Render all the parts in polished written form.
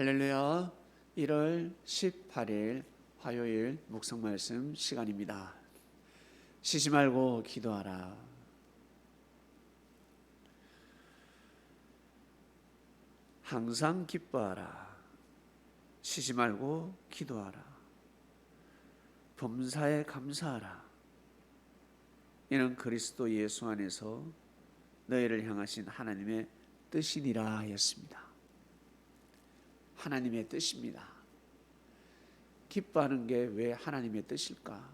할렐루야. 1월 18일 화요일 묵상 말씀 시간입니다. 쉬지 말고 기도하라. 항상 기뻐하라. 쉬지 말고 기도하라. 범사에 감사하라. 이는 그리스도 예수 안에서 너희를 향하신 하나님의 뜻이니라 하였습니다. 하나님의 뜻입니다. 기뻐하는 게 왜 하나님의 뜻일까?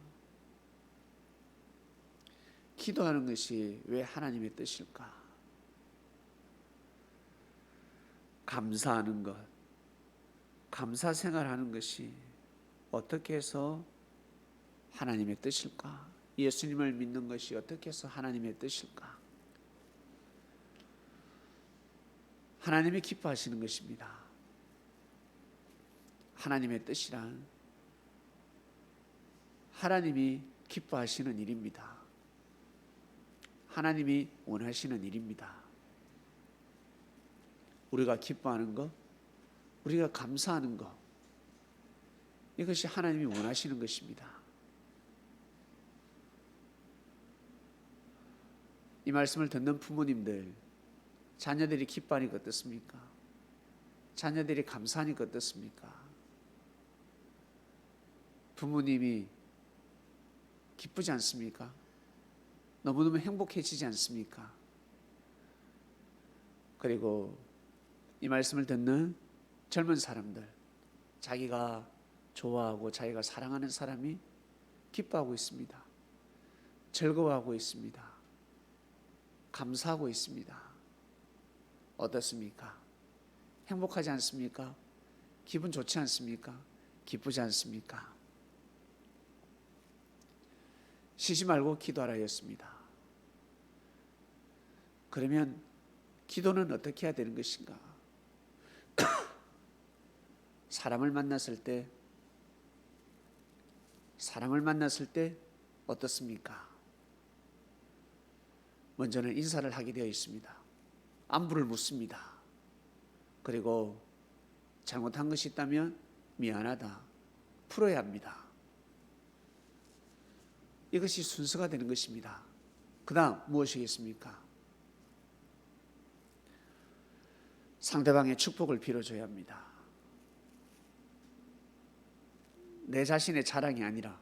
기도하는 것이 왜 하나님의 뜻일까? 감사하는 것, 감사 생활하는 것이 어떻게 해서 하나님의 뜻일까? 예수님을 믿는 것이 어떻게 해서 하나님의 뜻일까? 하나님이 기뻐하시는 것입니다. 하나님의 뜻이란 하나님이 기뻐하시는 일입니다. 하나님이 원하시는 일입니다. 우리가 기뻐하는 것, 우리가 감사하는 것, 이것이 하나님이 원하시는 것입니다. 이 말씀을 듣는 부모님들, 자녀들이 기뻐하니까 어떻습니까? 자녀들이 감사하니까 어떻습니까? 부모님이 기쁘지 않습니까? 너무너무 행복해지지 않습니까? 그리고 이 말씀을 듣는 젊은 사람들, 자기가 좋아하고 자기가 사랑하는 사람이 기뻐하고 있습니다. 즐거워하고 있습니다. 감사하고 있습니다. 어떻습니까? 행복하지 않습니까? 기분 좋지 않습니까? 기쁘지 않습니까? 쉬지 말고 기도하라 했습니다. 그러면 기도는 어떻게 해야 되는 것인가? 사람을 만났을 때 어떻습니까? 먼저는 인사를 하게 되어 있습니다. 안부를 묻습니다. 그리고 잘못한 것이 있다면 미안하다, 풀어야 합니다. 이것이 순서가 되는 것입니다. 그 다음 무엇이겠습니까? 상대방의 축복을 빌어줘야 합니다. 내 자신의 자랑이 아니라,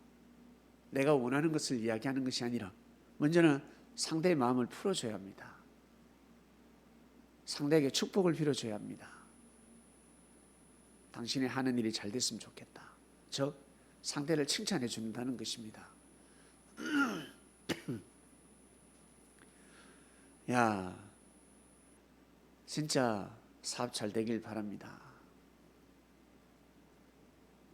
내가 원하는 것을 이야기하는 것이 아니라 먼저는 상대의 마음을 풀어줘야 합니다. 상대에게 축복을 빌어줘야 합니다. 당신이 하는 일이 잘 됐으면 좋겠다. 즉 상대를 칭찬해 준다는 것입니다. 야, 진짜 사업 잘 되길 바랍니다.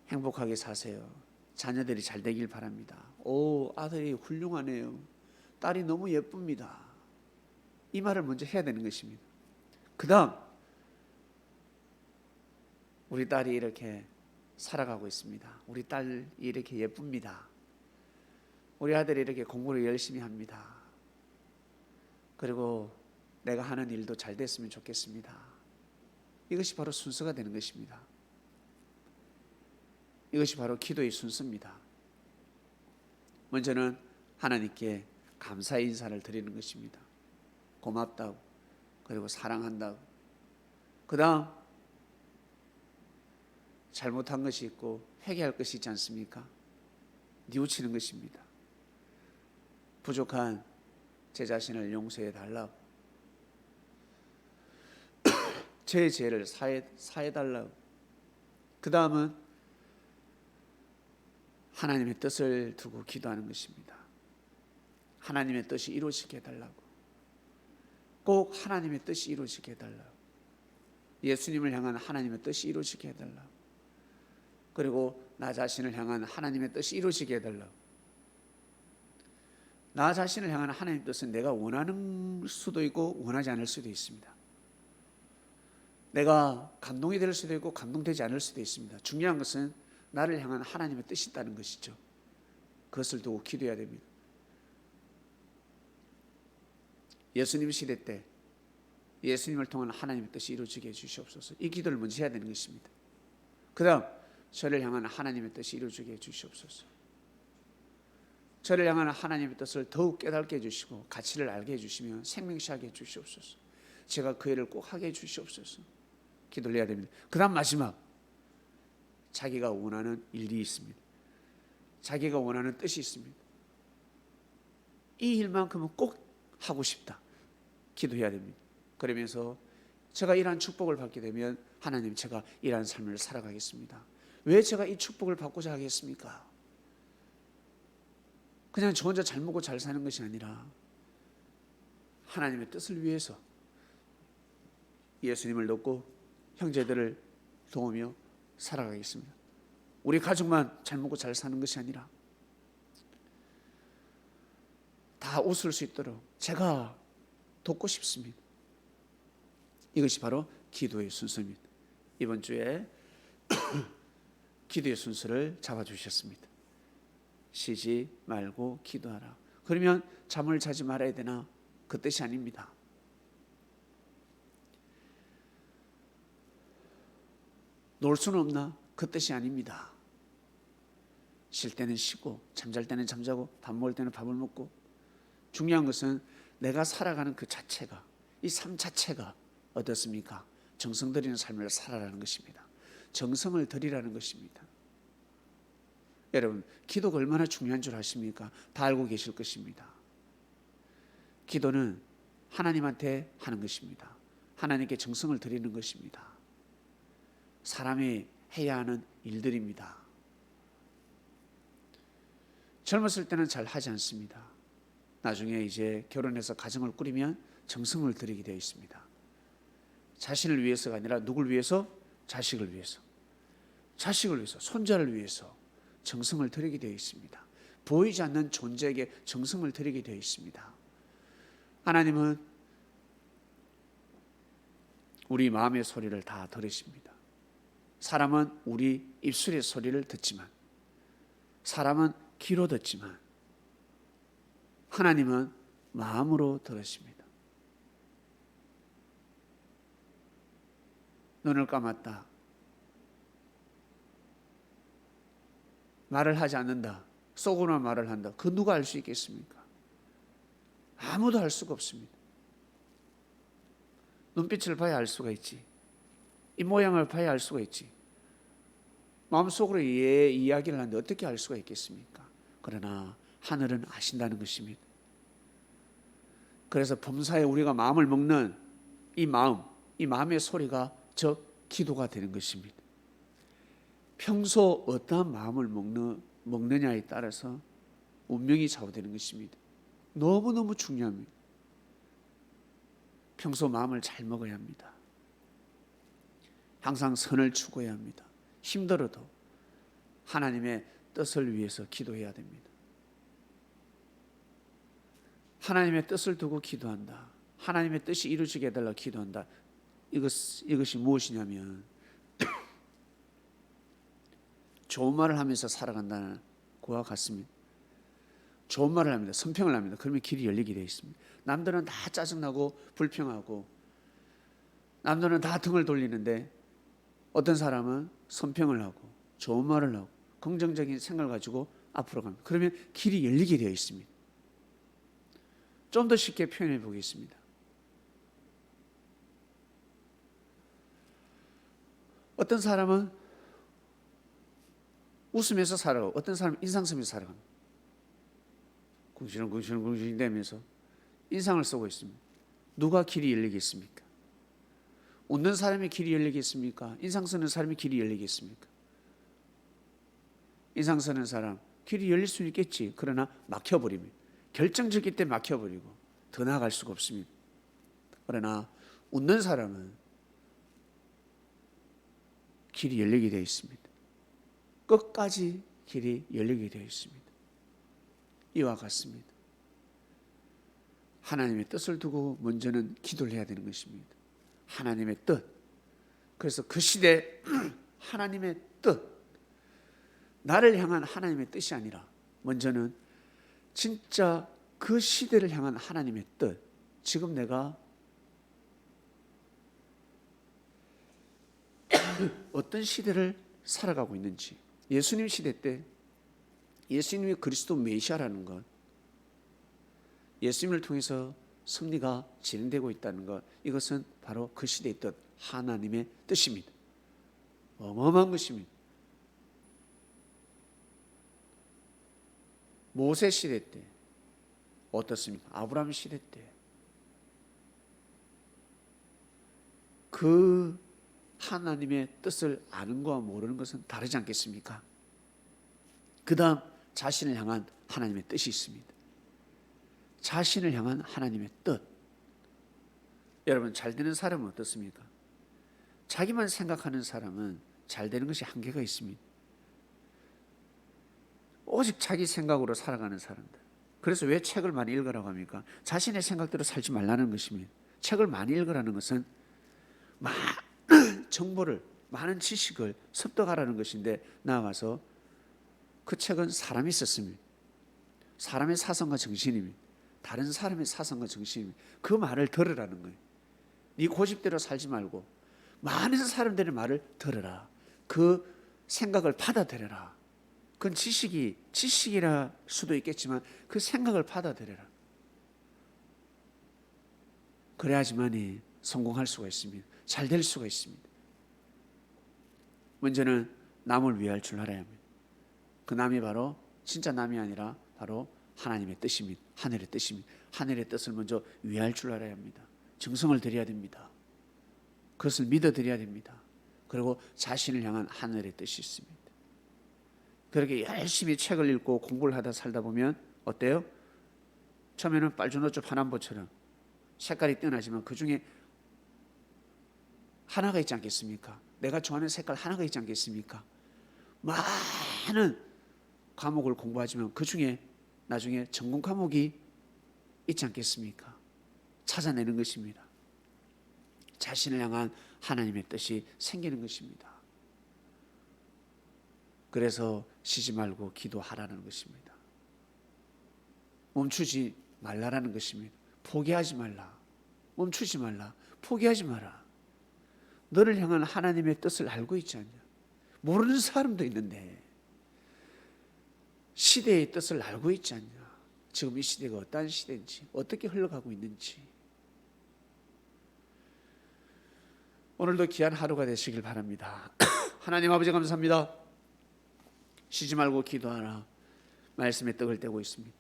행복하게 사세요. 자녀들이 잘 되길 바랍니다. 오, 아들이 훌륭하네요. 딸이 너무 예쁩니다. 이 말을 먼저 해야 되는 것입니다. 그 다음, 우리 딸이 이렇게 살아가고 있습니다. 우리 딸이 이렇게 예쁩니다. 우리 아들이 이렇게 공부를 열심히 합니다. 그리고 내가 하는 일도 잘 됐으면 좋겠습니다. 이것이 바로 순서가 되는 것입니다. 이것이 바로 기도의 순서입니다. 먼저는 하나님께 감사의 인사를 드리는 것입니다. 고맙다고, 그리고 사랑한다고. 그 다음 잘못한 것이 있고 회개할 것이 있지 않습니까? 뉘우치는 것입니다. 부족한 제 자신을 용서해 달라고, 제 죄를 사해 달라고. 그 다음은 하나님의 뜻을 두고 기도하는 것입니다. 하나님의 뜻이 이루어지게 해달라고. 꼭 하나님의 뜻이 이루어지게 해달라고. 예수님을 향한 하나님의 뜻이 이루어지게 해달라고. 그리고 나 자신을 향한 하나님의 뜻이 이루어지게 해달라고. 나 자신을 향한 하나님의 뜻은 내가 원하는 수도 있고 원하지 않을 수도 있습니다. 내가 감동이 될 수도 있고 감동되지 않을 수도 있습니다. 중요한 것은 나를 향한 하나님의 뜻이 있다는 것이죠. 그것을 두고 기도해야 됩니다. 예수님 시대 때 예수님을 통한 하나님의 뜻이 이루어지게 해주시옵소서. 이 기도를 먼저 해야 되는 것입니다. 그 다음 저를 향한 하나님의 뜻이 이루어지게 해주시옵소서. 저를 향한 하나님의 뜻을 더욱 깨닫게 해주시고 가치를 알게 해주시며 생명시하게 해주시옵소서. 제가 그 일을 꼭 하게 해주시옵소서. 기도를 해야 됩니다. 그 다음 마지막, 자기가 원하는 일이 있습니다. 자기가 원하는 뜻이 있습니다. 이 일만큼은 꼭 하고 싶다. 기도해야 됩니다. 그러면서 제가 이러한 축복을 받게 되면 하나님, 제가 이러한 삶을 살아가겠습니다. 왜 제가 이 축복을 받고자 하겠습니까? 그냥 저 혼자 잘 먹고 잘 사는 것이 아니라 하나님의 뜻을 위해서 예수님을 돕고 형제들을 도우며 살아가겠습니다. 우리 가족만 잘 먹고 잘 사는 것이 아니라 다 웃을 수 있도록 제가 돕고 싶습니다. 이것이 바로 기도의 순서입니다. 이번 주에 기도의 순서를 잡아주셨습니다. 쉬지 말고 기도하라. 그러면 잠을 자지 말아야 되나? 그 뜻이 아닙니다. 놀 수는 없나? 그 뜻이 아닙니다. 쉴 때는 쉬고 잠잘 때는 잠자고 밥 먹을 때는 밥을 먹고, 중요한 것은 내가 살아가는 그 자체가, 이 삶 자체가 어떻습니까? 정성 들이는 삶을 살아라는 것입니다. 정성을 들이라는 것입니다. 여러분, 기도가 얼마나 중요한 줄 아십니까? 다 알고 계실 것입니다. 기도는 하나님한테 하는 것입니다. 하나님께 정성을 드리는 것입니다. 사람이 해야 하는 일들입니다. 젊었을 때는 잘 하지 않습니다. 나중에 이제 결혼해서 가정을 꾸리면 정성을 들이게 되어 있습니다. 자신을 위해서가 아니라 누굴 위해서? 자식을 위해서, 자식을 위해서, 손자를 위해서 정성을 들이게 되어 있습니다. 보이지 않는 존재에게 정성을 들이게 되어 있습니다. 하나님은 우리 마음의 소리를 다 들으십니다. 사람은 우리 입술의 소리를 듣지만, 사람은 귀로 듣지만, 하나님은 마음으로 들으십니다. 눈을 감았다, 말을 하지 않는다, 속으로만 말을 한다. 그 누가 알 수 있겠습니까? 아무도 알 수가 없습니다. 눈빛을 봐야 알 수가 있지, 이 모양을 봐야 알 수가 있지, 마음속으로 이야기를 하는데 어떻게 알 수가 있겠습니까? 그러나 하늘은 아신다는 것입니다. 그래서 범사에 우리가 마음을 먹는 이 마음의 소리가 즉 기도가 되는 것입니다. 평소 어떠한 마음을 먹느냐에 따라서 운명이 좌우되는 것입니다. 너무너무 중요합니다. 평소 마음을 잘 먹어야 합니다. 항상 선을 추구해야 합니다. 힘들어도 하나님의 뜻을 위해서 기도해야 됩니다. 하나님의 뜻을 두고 기도한다, 하나님의 뜻이 이루어지게 해달라 기도한다. 이것이 무엇이냐면 좋은 말을 하면서 살아간다는 그와 같습니다. 좋은 말을 합니다. 선평을 합니다. 그러면 길이 열리게 되어 있습니다. 남들은 다 짜증나고 불평하고 남들은 다 등을 돌리는데 어떤 사람은 선평을 하고 좋은 말을 하고 긍정적인 생각을 가지고 앞으로 갑니다. 그러면 길이 열리게 되어 있습니다. 좀 더 쉽게 표현해 보겠습니다. 어떤 사람은 웃으면서 살아가고 어떤 사람은 인상 쓰면서 살아갑니다. 궁시렁 대면서 인상을 쓰고 있습니다. 누가 길이 열리겠습니까? 웃는 사람이 길이 열리겠습니까? 인상 쓰는 사람이 길이 열리겠습니까? 인상 쓰는 사람 길이 열릴 수 있겠지. 그러나 막혀버립니다. 결정적일 때 막혀버리고 더 나아갈 수가 없습니다. 그러나 웃는 사람은 길이 열리게 되어 있습니다. 끝까지 길이 열리게 되어 있습니다. 이와 같습니다. 하나님의 뜻을 두고 먼저는 기도를 해야 되는 것입니다. 하나님의 뜻. 그래서 그 시대 하나님의 뜻, 나를 향한 하나님의 뜻이 아니라 먼저는 진짜 그 시대를 향한 하나님의 뜻. 지금 내가 어떤 시대를 살아가고 있는지, 예수님 시대 때 예수님이 그리스도 메시아라는 것, 예수님을 통해서 섭리가 진행되고 있다는 것, 이것은 바로 그 시대에 있던 하나님의 뜻입니다. 어마어마한 것입니다. 모세 시대 때 어떻습니까? 아브라함 시대 때 그 하나님의 뜻을 아는 것과 모르는 것은 다르지 않겠습니까? 그 다음 자신을 향한 하나님의 뜻이 있습니다. 자신을 향한 하나님의 뜻. 여러분, 잘 되는 사람은 어떻습니까? 자기만 생각하는 사람은 잘 되는 것이 한계가 있습니다. 오직 자기 생각으로 살아가는 사람들. 그래서 왜 책을 많이 읽으라고 합니까? 자신의 생각대로 살지 말라는 것입니다. 책을 많이 읽으라는 것은 많은 정보를, 많은 지식을 습득하라는 것인데, 나아가서 그 책은 사람이 썼습니다. 사람의 사상과 정신입니다. 다른 사람의 사상과 정신입니다. 그 말을 들으라는 거예요. 네 고집대로 살지 말고 많은 사람들의 말을 들으라. 그 생각을 받아들여라. 그건 지식이라 수도 있겠지만 그 생각을 받아들여라. 그래야지만이 성공할 수가 있습니다. 잘 될 수가 있습니다. 먼저는 남을 위할 줄 알아야 합니다. 그 남이 바로 진짜 남이 아니라 바로 하나님의 뜻입니다. 하늘의 뜻입니다. 하늘의 뜻을 먼저 위할 줄 알아야 합니다. 정성을 들여야 됩니다. 그것을 믿어드려야 됩니다. 그리고 자신을 향한 하늘의 뜻이 있습니다. 그렇게 열심히 책을 읽고 공부를 하다 살다 보면 어때요? 처음에는 빨주노초 파남보처럼 색깔이 뛰어나지만 그 중에 하나가 있지 않겠습니까? 내가 좋아하는 색깔 하나가 있지 않겠습니까? 많은 과목을 공부하지만 그 중에 나중에 전공 과목이 있지 않겠습니까? 찾아내는 것입니다. 자신을 향한 하나님의 뜻이 생기는 것입니다. 그래서 쉬지 말고 기도하라는 것입니다. 멈추지 말라라는 것입니다. 포기하지 말라. 멈추지 말라. 포기하지 마라. 너를 향한 하나님의 뜻을 알고 있지 않냐? 모르는 사람도 있는데 시대의 뜻을 알고 있지 않냐? 지금 이 시대가 어떠한 시대인지, 어떻게 흘러가고 있는지. 오늘도 귀한 하루가 되시길 바랍니다. 하나님 아버지 감사합니다. 쉬지 말고 기도하라. 말씀에 떡을 떼고 있습니다.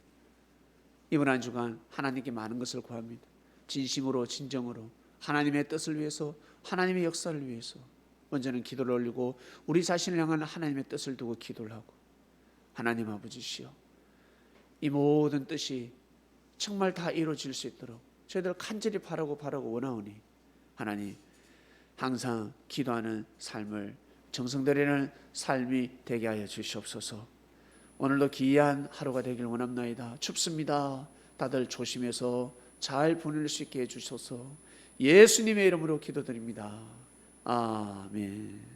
이번 한 주간 하나님께 많은 것을 구합니다. 진심으로 진정으로 하나님의 뜻을 위해서, 하나님의 역사를 위해서 먼저는 기도를 올리고 우리 자신을 향한 하나님의 뜻을 두고 기도를 하고, 하나님 아버지시여, 이 모든 뜻이 정말 다 이루어질 수 있도록 저희들 간절히 바라고 원하오니 하나님, 항상 기도하는 삶을 정성들이는 삶이 되게 하여 주시옵소서. 오늘도 귀한 하루가 되길 원합나이다. 춥습니다. 다들 조심해서 잘 보낼 수 있게 해주셔서 예수님의 이름으로 기도드립니다. 아멘.